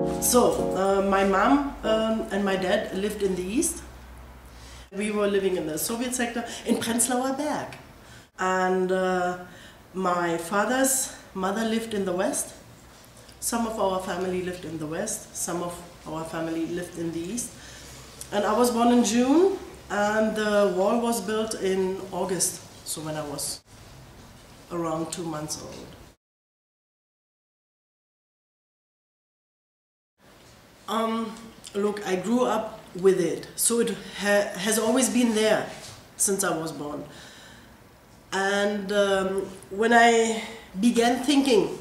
My mom and my dad lived in the east. We were living in the Soviet sector in Prenzlauer Berg. And my father's mother lived in the west. Some of our family lived in the west, some of our family lived in the east. And I was born in June, and the wall was built in August, so when I was around 2 months old. Look, I grew up with it, so it has always been there since I was born. And when I began thinking,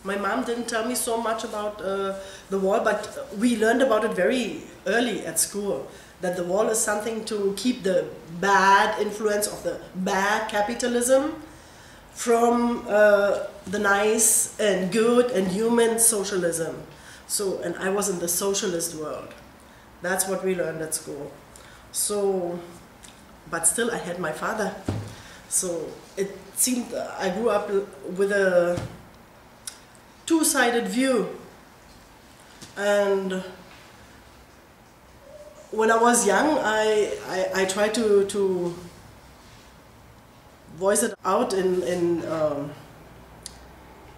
my mom didn't tell me so much about the wall, but we learned about it very early at school, that the wall is something to keep the bad influence of the bad capitalism from the nice and good and human socialism. So, and I was in the socialist world. That's what we learned at school. So, but still I had my father. So it seemed I grew up with a two-sided view. And when I was young, I tried to voice it out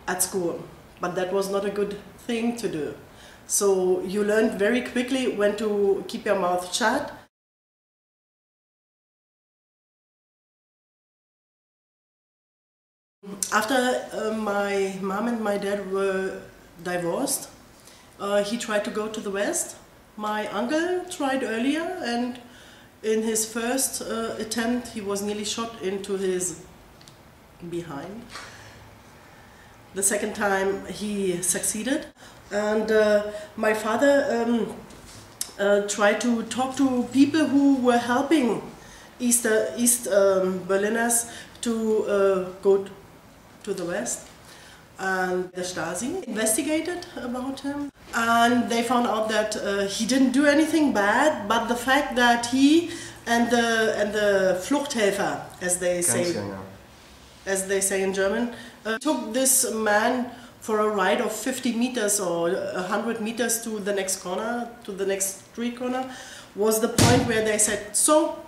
at school. But that was not a good thing to do. So you learned very quickly when to keep your mouth shut. After my mom and my dad were divorced, he tried to go to the West. My uncle tried earlier, and in his first attempt he was nearly shot into his behind. The second time he succeeded, and my father tried to talk to people who were helping East Berliners to go to the West. And the Stasi investigated about him, and they found out that he didn't do anything bad, but the fact that he and the Fluchthelfer, as they say in German, took this man for a ride of 50 meters or 100 meters to the next corner, to the next street corner, was the point where they said, so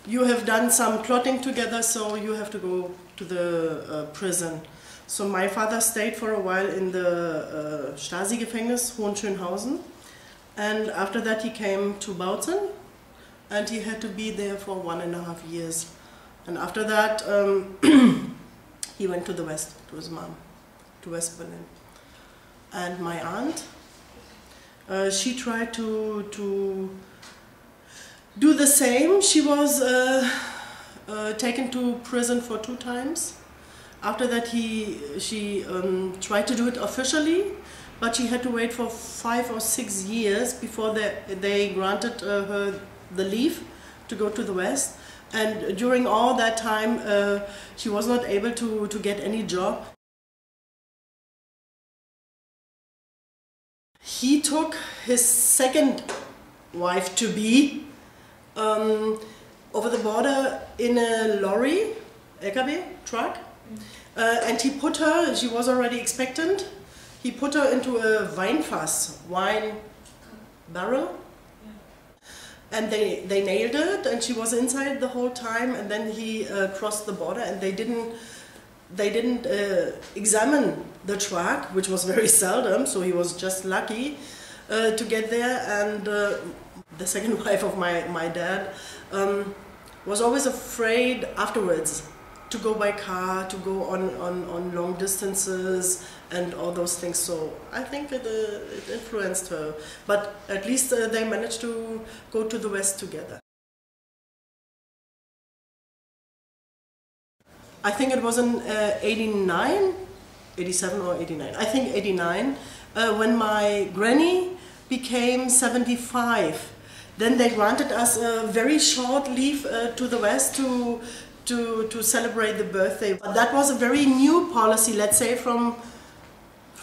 you have done some plotting together, so you have to go to the prison. So my father stayed for a while in the Stasi-Gefängnis Hohenschönhausen, and after that he came to Bautzen, and he had to be there for 1.5 years. And after that he went to the West, to his mom, to West Berlin. And my aunt, she tried to do the same. She was taken to prison for 2 times. After that she tried to do it officially, but she had to wait for 5 or 6 years before they granted her the leave to go to the West. And during all that time she was not able to get any job. He took his second wife-to-be over the border in a lorry, LKW, truck. And he put her, she was already expectant, he put her into a Weinfass, wine barrel, and they nailed it, and she was inside the whole time, and then he crossed the border, and they didn't examine the truck, which was very seldom, so he was just lucky to get there. And the second wife of my dad was always afraid afterwards to go by car, to go on long distances and all those things. So I think it influenced her. But at least they managed to go to the West together. I think it was in 89, 87 or 89, I think 89, when my granny became 75. Then they granted us a very short leave to the West to celebrate the birthday. But that was a very new policy, let's say from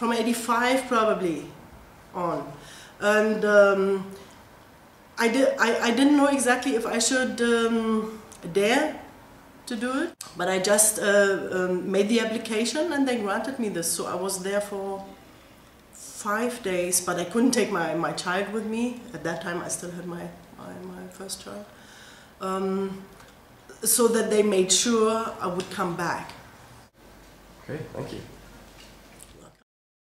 85 probably on. And I didn't know exactly if I should dare to do it, but I just made the application and they granted me this. So I was there for 5 days, but I couldn't take my child with me. At that time I still had my first child. So that they made sure I would come back. Okay, thank you.